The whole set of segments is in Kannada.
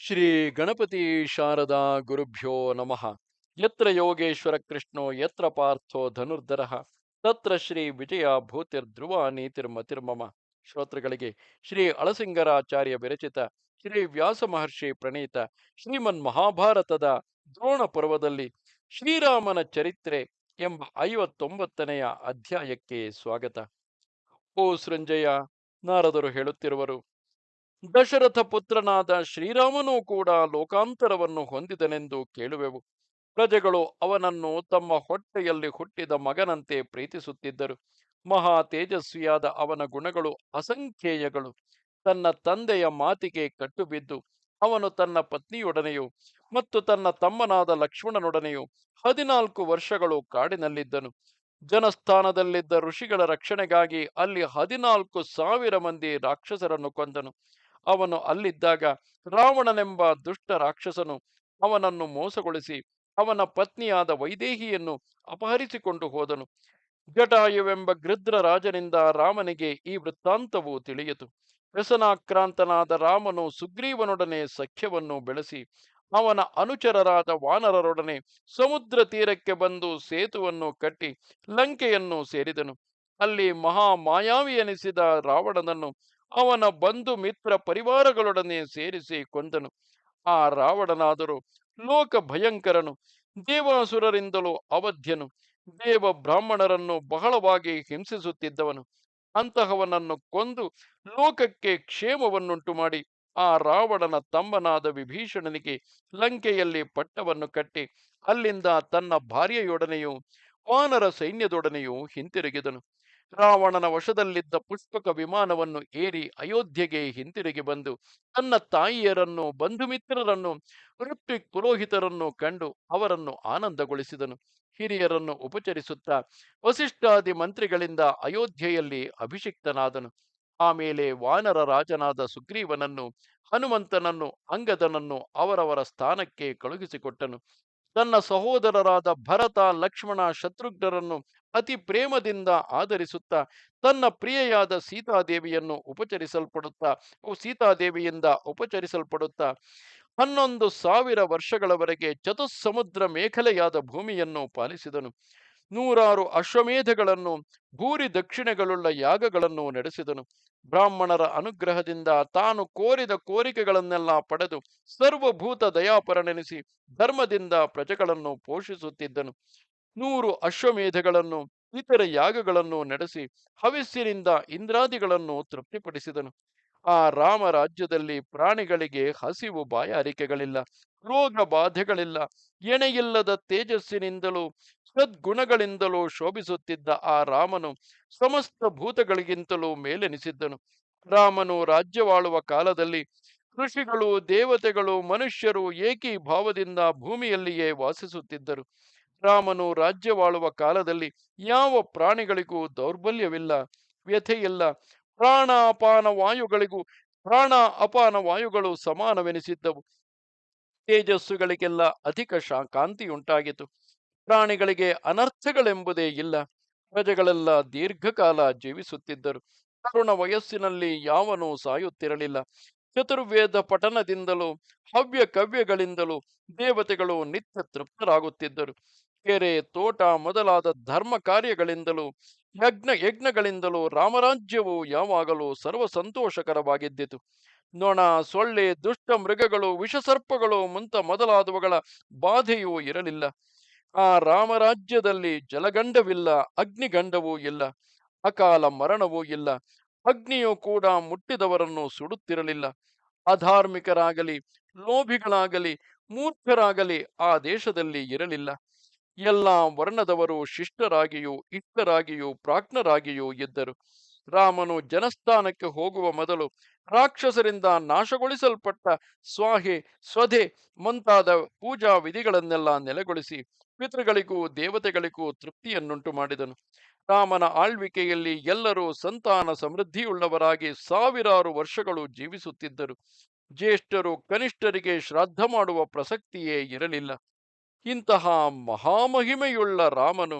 ಶ್ರೀ ಗಣಪತಿ ಶಾರದಾ ಗುರುಭ್ಯೋ ನಮಃ. ಯತ್ರ ಯೋಗೇಶ್ವರ ಕೃಷ್ಣೋ ಯತ್ರ ಪಾರ್ಥೋ ಧನುರ್ಧರಃ ತತ್ರ ಶ್ರೀ ವಿಜಯ ಭೂತಿರ್ಧ್ರುವ ನೀತಿರ್ಮತಿರ್ಮಮ. ಶ್ರೋತೃಗಳಿಗೆ ಶ್ರೀ ಅಳಸಿಂಗರಾಚಾರ್ಯ ವಿರಚಿತ ಶ್ರೀ ವ್ಯಾಸ ಮಹರ್ಷಿ ಪ್ರಣೀತ ಶ್ರೀಮನ್ ಮಹಾಭಾರತದ ದ್ರೋಣ ಪರ್ವದಲ್ಲಿ ಶ್ರೀರಾಮನ ಚರಿತ್ರೆ ಎಂಬ 59ನೆಯ ಅಧ್ಯಾಯಕ್ಕೆ ಸ್ವಾಗತ. ಓ ಸೃಂಜಯ, ನಾರದರು ಹೇಳುತ್ತಿರುವರು, ದಶರಥ ಪುತ್ರನಾದ ಶ್ರೀರಾಮನೂ ಕೂಡ ಲೋಕಾಂತರವನ್ನು ಹೊಂದಿದನೆಂದು ಕೇಳುವೆವು. ಪ್ರಜೆಗಳು ಅವನನ್ನು ತಮ್ಮ ಹೊಟ್ಟೆಯಲ್ಲಿ ಹುಟ್ಟಿದ ಮಗನಂತೆ ಪ್ರೀತಿಸುತ್ತಿದ್ದರು. ಮಹಾ ತೇಜಸ್ವಿಯಾದ ಅವನ ಗುಣಗಳು ಅಸಂಖ್ಯೇಯಗಳು. ತನ್ನ ತಂದೆಯ ಮಾತಿಗೆ ಕಟ್ಟುಬಿದ್ದು ಅವನು ತನ್ನ ಪತ್ನಿಯೊಡನೆಯೂ ಮತ್ತು ತನ್ನ ತಮ್ಮನಾದ ಲಕ್ಷ್ಮಣನೊಡನೆಯೂ 14 ವರ್ಷಗಳು ಕಾಡಿನಲ್ಲಿದ್ದನು. ಜನಸ್ಥಾನದಲ್ಲಿದ್ದ ಋಷಿಗಳ ರಕ್ಷಣೆಗಾಗಿ ಅಲ್ಲಿ 14,000 ಮಂದಿ ರಾಕ್ಷಸರನ್ನು ಕೊಂದನು. ಅವನು ಅಲ್ಲಿದ್ದಾಗ ರಾವಣನೆಂಬ ದುಷ್ಟ ರಾಕ್ಷಸನು ಅವನನ್ನು ಮೋಸಗೊಳಿಸಿ ಅವನ ಪತ್ನಿಯಾದ ವೈದೇಹಿಯನ್ನು ಅಪಹರಿಸಿಕೊಂಡು ಹೋದನು. ಜಟಾಯುವೆಂಬ ಗೃಧ್ರ ರಾಜನಿಂದ ರಾಮನಿಗೆ ಈ ವೃತ್ತಾಂತವು ತಿಳಿಯಿತು. ವ್ಯಸನಾಕ್ರಾಂತನಾದ ರಾಮನು ಸುಗ್ರೀವನೊಡನೆ ಸಖ್ಯವನ್ನು ಬೆಳೆಸಿ ಅವನ ಅನುಚರರಾದ ವಾನರರೊಡನೆ ಸಮುದ್ರ ತೀರಕ್ಕೆ ಬಂದು ಸೇತುವನ್ನು ಕಟ್ಟಿ ಲಂಕೆಯನ್ನು ಸೇರಿದನು. ಅಲ್ಲಿ ಮಹಾ ಮಾಯಾವಿ ಎನಿಸಿದ ರಾವಣನನ್ನು ಅವನ ಬಂಧು ಮಿತ್ರ ಪರಿವಾರಗಳೊಡನೆ ಸೇರಿಸಿ ಕೊಂದನು. ಆ ರಾವಣನಾದರೂ ಲೋಕ ಭಯಂಕರನು, ದೇವಾಸುರರಿಂದಲೂ ಅವಧ್ಯನು, ದೇವ ಬ್ರಾಹ್ಮಣರನ್ನು ಬಹಳವಾಗಿ ಹಿಂಸಿಸುತ್ತಿದ್ದವನು. ಅಂತಹವನನ್ನು ಕೊಂದು ಲೋಕಕ್ಕೆ ಕ್ಷೇಮವನ್ನುಂಟು ಮಾಡಿ ಆ ರಾವಣನ ತಮ್ಮನಾದ ವಿಭೀಷಣನಿಗೆ ಲಂಕೆಯಲ್ಲಿ ಪಟ್ಟವನ್ನು ಕಟ್ಟಿ ಅಲ್ಲಿಂದ ತನ್ನ ಭಾರ್ಯೆಯೊಡನೆಯೂ ವಾನರ ಸೈನ್ಯದೊಡನೆಯೂ ಹಿಂತಿರುಗಿದನು. ರಾವಣನ ವಶದಲ್ಲಿದ್ದ ಪುಷ್ಪಕ ವಿಮಾನವನ್ನು ಏರಿ ಅಯೋಧ್ಯೆಗೆ ಹಿಂತಿರುಗಿ ಬಂದು ತನ್ನ ತಾಯಿಯರನ್ನು ಬಂಧುಮಿತ್ರರನ್ನು ಋತ್ವಿಕ್ ಪುರೋಹಿತರನ್ನು ಕಂಡು ಅವರನ್ನು ಆನಂದಗೊಳಿಸಿದನು. ಹಿರಿಯರನ್ನು ಉಪಚರಿಸುತ್ತಾ ವಸಿಷ್ಠಾದಿ ಮಂತ್ರಿಗಳಿಂದ ಅಯೋಧ್ಯೆಯಲ್ಲಿ ಅಭಿಷಿಕ್ತನಾದನು. ಆಮೇಲೆ ವಾನರ ರಾಜನಾದ ಸುಗ್ರೀವನನ್ನು, ಹನುಮಂತನನ್ನು, ಅಂಗದನನ್ನು ಅವರವರ ಸ್ಥಾನಕ್ಕೆ ಕಳುಹಿಸಿಕೊಟ್ಟನು. ತನ್ನ ಸಹೋದರರಾದ ಭರತ, ಲಕ್ಷ್ಮಣ, ಶತ್ರುಘ್ನರನ್ನು ಅತಿ ಪ್ರೇಮದಿಂದ ಆದರಿಸುತ್ತಾ ತನ್ನ ಪ್ರಿಯೆಯಾದ ಸೀತಾದೇವಿಯಿಂದ ಉಪಚರಿಸಲ್ಪಡುತ್ತಾ 11,000 ವರ್ಷಗಳವರೆಗೆ ಚತುಸ್ಸಮುದ್ರ ಮೇಖಲೆಯಾದ ಭೂಮಿಯನ್ನು ಪಾಲಿಸಿದನು. 100 ಅಶ್ವಮೇಧಗಳನ್ನು, ಭೂರಿ ದಕ್ಷಿಣೆಗಳುಳ್ಳ ಯಾಗಗಳನ್ನು ನಡೆಸಿದನು. ಬ್ರಾಹ್ಮಣರ ಅನುಗ್ರಹದಿಂದ ತಾನು ಕೋರಿದ ಕೋರಿಕೆಗಳನ್ನೆಲ್ಲ ಪಡೆದು ಸರ್ವಭೂತ ದಯಾಪರನೆನಿಸಿ ಧರ್ಮದಿಂದ ಪ್ರಜೆಗಳನ್ನು ಪೋಷಿಸುತ್ತಿದ್ದನು. 100 ಅಶ್ವಮೇಧಗಳನ್ನು, ಇತರ ಯಾಗಗಳನ್ನು ನಡೆಸಿ ಹವಿಸ್ಸಿನಿಂದ ಇಂದ್ರಾದಿಗಳನ್ನು ತೃಪ್ತಿಪಡಿಸಿದನು. ಆ ರಾಮ ರಾಜ್ಯದಲ್ಲಿ ಪ್ರಾಣಿಗಳಿಗೆ ಹಸಿವು ಬಾಯಾರಿಕೆಗಳಿಲ್ಲ, ರೋಗ ಬಾಧೆಗಳಿಲ್ಲ. ಎಣೆಯಿಲ್ಲದ ತೇಜಸ್ಸಿನಿಂದಲೂ ಸದ್ಗುಣಗಳಿಂದಲೂ ಶೋಭಿಸುತ್ತಿದ್ದ ಆ ರಾಮನು ಸಮಸ್ತ ಭೂತಗಳಿಗಿಂತಲೂ ಮೇಲೆನಿಸಿದ್ದನು. ರಾಮನು ರಾಜ್ಯವಾಳುವ ಕಾಲದಲ್ಲಿ ಋಷಿಗಳು, ದೇವತೆಗಳು, ಮನುಷ್ಯರು ಏಕೀಭಾವದಿಂದ ಭೂಮಿಯಲ್ಲಿಯೇ ವಾಸಿಸುತ್ತಿದ್ದರು. ರಾಮನು ರಾಜ್ಯವಾಳುವ ಕಾಲದಲ್ಲಿ ಯಾವ ಪ್ರಾಣಿಗಳಿಗೂ ದೌರ್ಬಲ್ಯವಿಲ್ಲ, ವ್ಯಥೆಯಿಲ್ಲ. ಪ್ರಾಣ ಅಪಾನ ವಾಯುಗಳಿಗೂ ಪ್ರಾಣ ಅಪಾನ ವಾಯುಗಳು ಸಮಾನವೆನಿಸಿದ್ದವು. ತೇಜಸ್ಸುಗಳಿಗೆಲ್ಲ ಅಧಿಕ ಕಾಂತಿಯುಂಟಾಗಿತು. ಪ್ರಾಣಿಗಳಿಗೆ ಅನರ್ಥಗಳೆಂಬುದೇ ಇಲ್ಲ. ಪ್ರಜೆಗಳೆಲ್ಲ ದೀರ್ಘಕಾಲ ಜೀವಿಸುತ್ತಿದ್ದರು. ತರುಣ ವಯಸ್ಸಿನಲ್ಲಿ ಯಾವನೂ ಸಾಯುತ್ತಿರಲಿಲ್ಲ. ಚತುರ್ವೇದ ಪಠನದಿಂದಲೂ ಹವ್ಯ ಕವ್ಯಗಳಿಂದಲೂ ದೇವತೆಗಳು ನಿತ್ಯ ತೃಪ್ತರಾಗುತ್ತಿದ್ದರು. ಕೆರೆ, ತೋಟ ಮೊದಲಾದ ಧರ್ಮ ಕಾರ್ಯಗಳಿಂದಲೂ ಯಜ್ಞಗಳಿಂದಲೂ ರಾಮರಾಜ್ಯವು ಯಾವಾಗಲೂ ಸರ್ವ ಸಂತೋಷಕರವಾಗಿದ್ದಿತು. ನೊಣ, ಸೊಳ್ಳೆ, ದುಷ್ಟ ಮೃಗಗಳು, ವಿಷಸರ್ಪಗಳು ಮೊದಲಾದವುಗಳ ಬಾಧೆಯೂ ಇರಲಿಲ್ಲ. ಆ ರಾಮರಾಜ್ಯದಲ್ಲಿ ಜಲಗಂಡವಿಲ್ಲ, ಅಗ್ನಿಗಂಡವೂ ಇಲ್ಲ, ಅಕಾಲ ಮರಣವೂ ಇಲ್ಲ. ಅಗ್ನಿಯೂ ಕೂಡ ಮುಟ್ಟಿದವರನ್ನು ಸುಡುತ್ತಿರಲಿಲ್ಲ. ಅಧಾರ್ಮಿಕರಾಗಲಿ, ಲೋಭಿಗಳಾಗಲಿ, ಮೂರ್ಖರಾಗಲಿ ಆ ದೇಶದಲ್ಲಿ ಇರಲಿಲ್ಲ. ಎಲ್ಲ ವರ್ಣದವರು ಶಿಷ್ಟರಾಗಿಯೂ ಇಷ್ಟರಾಗಿಯೂ ಪ್ರಾಜ್ಞರಾಗಿಯೂ ಇದ್ದರು. ರಾಮನು ಜನಸ್ಥಾನಕ್ಕೆ ಹೋಗುವ ಮೊದಲು ರಾಕ್ಷಸರಿಂದ ನಾಶಗೊಳಿಸಲ್ಪಟ್ಟ ಸ್ವಾಹೆ, ಸ್ವಧೆ ಮುಂತಾದ ಪೂಜಾ ವಿಧಿಗಳನ್ನೆಲ್ಲ ನೆಲೆಗೊಳಿಸಿ ಪಿತೃಗಳಿಗೂ ದೇವತೆಗಳಿಗೂ ತೃಪ್ತಿಯನ್ನುಂಟು ಮಾಡಿದನು. ರಾಮನ ಆಳ್ವಿಕೆಯಲ್ಲಿ ಎಲ್ಲರೂ ಸಂತಾನ ಸಮೃದ್ಧಿಯುಳ್ಳವರಾಗಿ ಸಾವಿರಾರು ವರ್ಷಗಳು ಜೀವಿಸುತ್ತಿದ್ದರು. ಜ್ಯೇಷ್ಠರು ಕನಿಷ್ಠರಿಗೆ ಶ್ರಾದ್ದ ಮಾಡುವ ಪ್ರಸಕ್ತಿಯೇ ಇರಲಿಲ್ಲ. ಇಂತಹ ಮಹಾಮಹಿಮೆಯುಳ್ಳ ರಾಮನು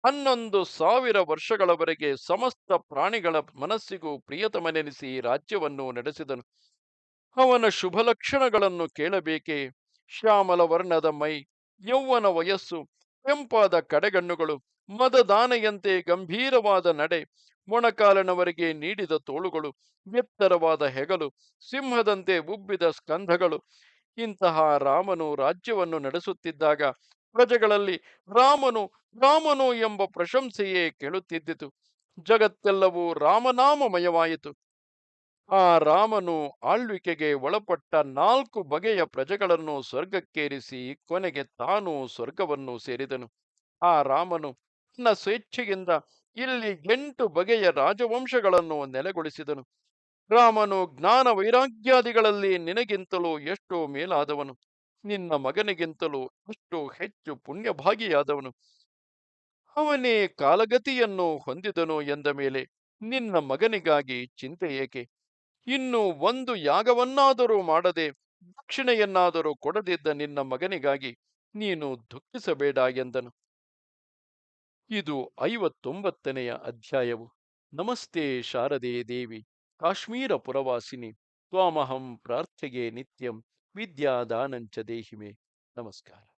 11,000 ವರ್ಷಗಳವರೆಗೆ ಸಮಸ್ತ ಪ್ರಾಣಿಗಳ ಮನಸ್ಸಿಗೂ ಪ್ರಿಯತಮನೆನಿಸಿ ರಾಜ್ಯವನ್ನು ನಡೆಸಿದನು. ಅವನ ಶುಭ ಲಕ್ಷಣಗಳನ್ನು ಕೇಳಬೇಕೆ? ಶ್ಯಾಮಲ ವರ್ಣದ ಮೈ, ಯೌವನ ವಯಸ್ಸು, ಕೆಂಪಾದ ಕಡೆಗಣ್ಣುಗಳು, ಮದದಾನೆಯಂತೆ ಗಂಭೀರವಾದ ನಡೆ, ಮೊಣಕಾಲಿನವರೆಗೆ ನೀಡಿದ ತೋಳುಗಳು, ಎತ್ತರವಾದ ಹೆಗಲು, ಸಿಂಹದಂತೆ ಉಬ್ಬಿದ ಸ್ಕಂಧಗಳು. ಇಂತಹ ರಾಮನು ರಾಜ್ಯವನ್ನು ನಡೆಸುತ್ತಿದ್ದಾಗ ಪ್ರಜೆಗಳಲ್ಲಿ ರಾಮನು ರಾಮನು ಎಂಬ ಪ್ರಶಂಸೆಯೇ ಕೇಳುತ್ತಿದ್ದಿತು. ಜಗತ್ತೆಲ್ಲವೂ ರಾಮನಾಮಮಯವಾಯಿತು. ಆ ರಾಮನು ಆಳ್ವಿಕೆಗೆ ಒಳಪಟ್ಟ 4 ಬಗೆಯ ಪ್ರಜೆಗಳನ್ನು ಸ್ವರ್ಗಕ್ಕೇರಿಸಿ ಕೊನೆಗೆ ತಾನು ಸ್ವರ್ಗವನ್ನು ಸೇರಿದನು. ಆ ರಾಮನು ತನ್ನ ಸ್ವೇಚ್ಛೆಯಿಂದ ಇಲ್ಲಿ 8 ಬಗೆಯ ರಾಜವಂಶಗಳನ್ನು ನೆಲೆಗೊಳಿಸಿದನು. ರಾಮನು ಜ್ಞಾನ ವೈರಾಗ್ಯಾದಿಗಳಲ್ಲಿ ನಿನಗಿಂತಲೂ ಎಷ್ಟೋ ಮೇಲಾದವನು. ನಿನ್ನ ಮಗನಿಗಿಂತಲೂ ಎಷ್ಟೋ ಹೆಚ್ಚು ಪುಣ್ಯಭಾಗಿಯಾದವನು. ಅವನೇ ಕಾಲಗತಿಯನ್ನು ಹೊಂದಿದನು ಎಂದ ಮೇಲೆ ನಿನ್ನ ಮಗನಿಗಾಗಿ ಚಿಂತೆ ಏಕೆ? ಇನ್ನು ಒಂದು ಯಾಗವನ್ನಾದರೂ ಮಾಡದೆ ದಕ್ಷಿಣೆಯನ್ನಾದರೂ ಕೊಡದಿದ್ದ ನಿನ್ನ ಮಗನಿಗಾಗಿ ನೀನು ದುಃಖಿಸಬೇಡ ಎಂದನು. ಇದು 59ನೆಯ ಅಧ್ಯಾಯವು. ನಮಸ್ತೆ ಶಾರದೆ ದೇವಿ, ಕಾಶ್ಮೀರ ಪುರವಾಸಿನಿ, ತ್ವಾಮಹಂ ಪ್ರಾರ್ಥೆಯೇ ನಿತ್ಯಂ, ವಿದ್ಯಾದಾನಂಚ ದೇಹಿಮೆ. ನಮಸ್ಕಾರ.